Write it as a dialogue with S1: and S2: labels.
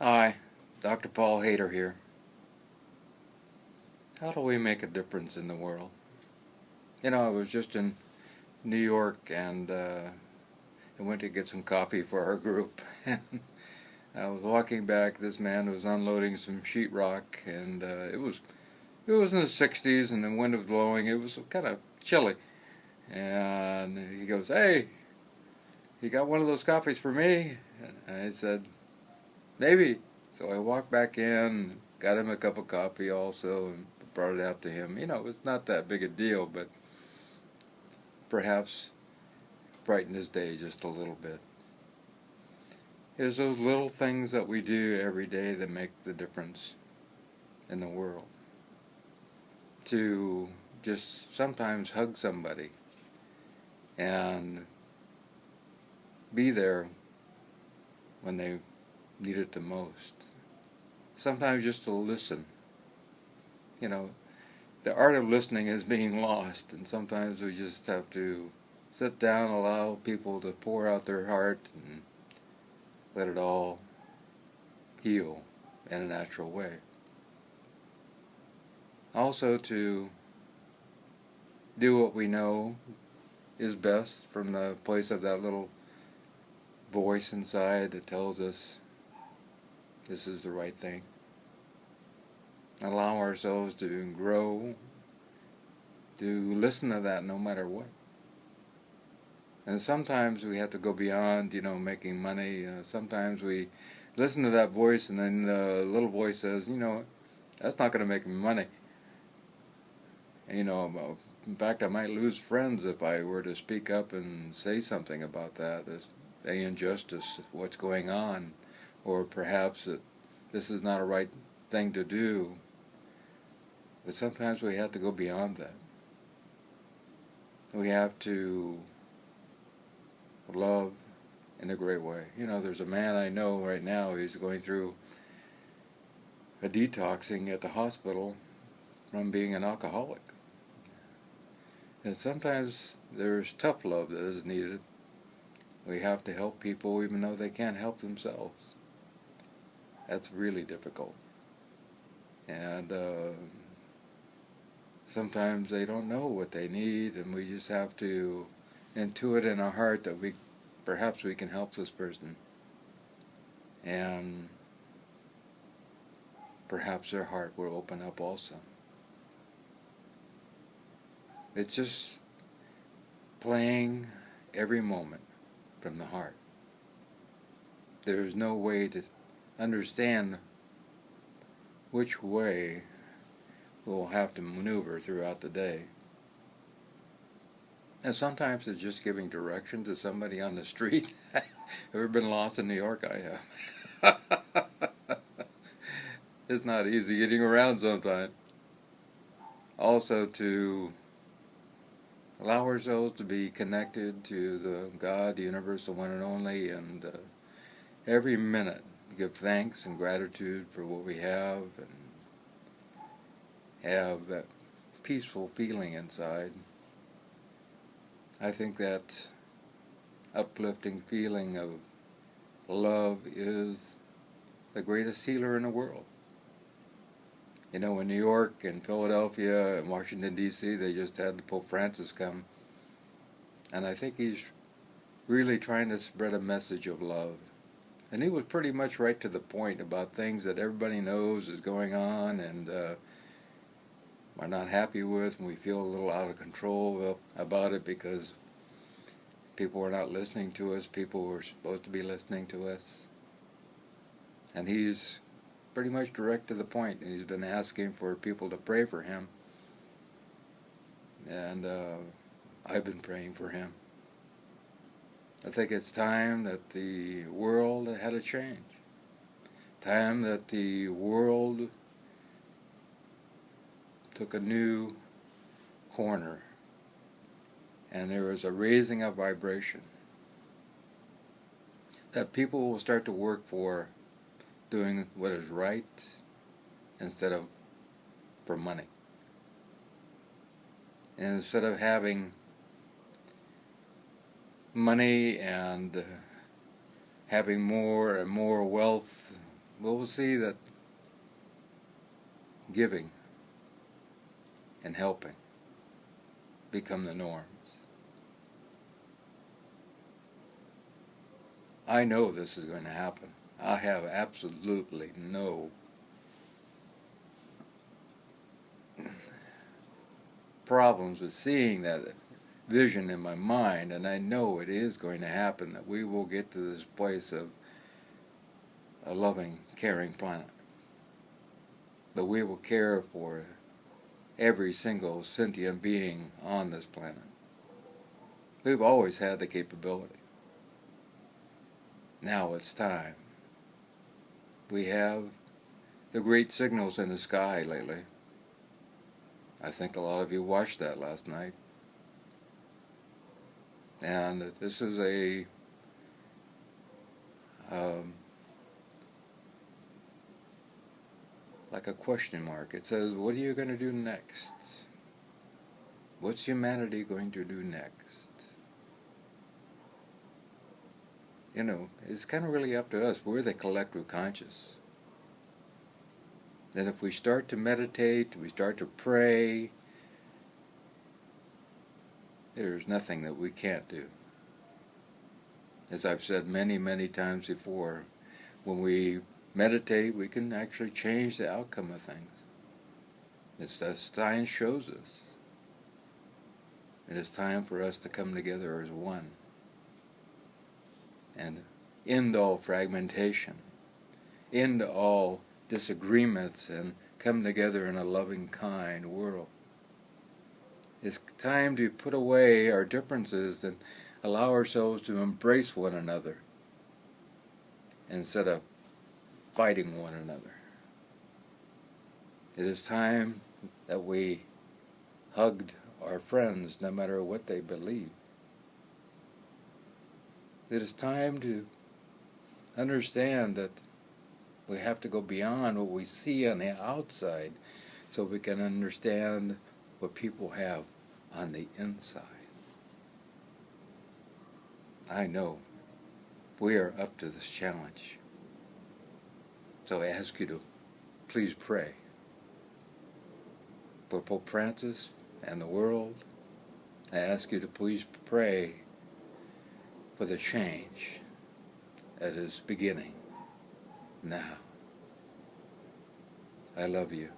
S1: Hi, Dr. Paul Haider here. How do we make a difference in the world? I was just in New York and I went to get some coffee for our group. I was walking back. This man was unloading some sheetrock, and it was in the 60s, and the wind was blowing. It was kind of chilly, and he goes, "Hey, you got one of those coffees for me?" And I said, "Maybe." So I walked back in, got him a cup of coffee also, and brought it out to him. It was not that big a deal, but perhaps brightened his day just a little bit. It's those little things that we do every day that make the difference in the world. To just sometimes hug somebody and be there when they need it the most. Sometimes just to listen. You know, the art of listening is being lost, and sometimes we just have to sit down, allow people to pour out their heart, and let it all heal in a natural way. Also, to do what we know is best from the place of that little voice inside that tells us this is the right thing. Allow ourselves to grow, to listen to that no matter what. And sometimes we have to go beyond, making money. Sometimes we listen to that voice, and then the little voice says, that's not going to make me money. And, in fact, I might lose friends if I were to speak up and say something about that. This the injustice, what's going on, or perhaps that this is not a right thing to do. But sometimes we have to go beyond that. We have to love in a great way. There's a man I know right now, he's going through a detoxing at the hospital from being an alcoholic. And sometimes there's tough love that is needed. We have to help people even though they can't help themselves. That's really difficult. And sometimes they don't know what they need, and we just have to intuit in our heart that perhaps we can help this person. And perhaps their heart will open up also. It's just playing every moment from the heart. There is no way to understand which way we'll have to maneuver throughout the day. And sometimes it's just giving direction to somebody on the street. Ever been lost in New York? I have. It's not easy getting around sometimes. Also, to allow ourselves to be connected to the God, the universe, the one and only, and every minute give thanks and gratitude for what we have, and have that peaceful feeling inside. I think that uplifting feeling of love is the greatest healer in the world. In New York and Philadelphia and Washington, D.C., they just had Pope Francis come. And I think he's really trying to spread a message of love. And he was pretty much right to the point about things that everybody knows is going on and are not happy with, and we feel a little out of control about it because people are not listening to us, people who are supposed to be listening to us. And he's pretty much direct to the point, and he's been asking for people to pray for him. And I've been praying for him. I think it's time that the world had a change. Time that the world took a new corner, and there was a raising of vibration. That people will start to work for doing what is right instead of for money. And instead of having money and having more and more wealth we'll see that giving and helping become the norms. I know this is going to happen. I have absolutely no problems with seeing that vision in my mind, and I know it is going to happen, that we will get to this place of a loving, caring planet. But we will care for every single sentient being on this planet. We've always had the capability. Now it's time. We have the great signals in the sky lately. I think a lot of you watched that last night. And this is like a question mark. It says, what are you going to do next? What's humanity going to do next? You know, it's kind of really up to us. We're the collective conscious. Then if we start to meditate, we start to pray, there's nothing that we can't do. As I've said many, many times before, when we meditate, we can actually change the outcome of things. It's as science shows us. It is time for us to come together as one and end all fragmentation, end all disagreements, and come together in a loving, kind world. It's time to put away our differences and allow ourselves to embrace one another instead of fighting one another. It is time that we hugged our friends no matter what they believe. It is time to understand that we have to go beyond what we see on the outside so we can understand what people have on the inside. I know we are up to this challenge. So I ask you to please pray for Pope Francis and the world. I ask you to please pray for the change that is beginning now. I love you.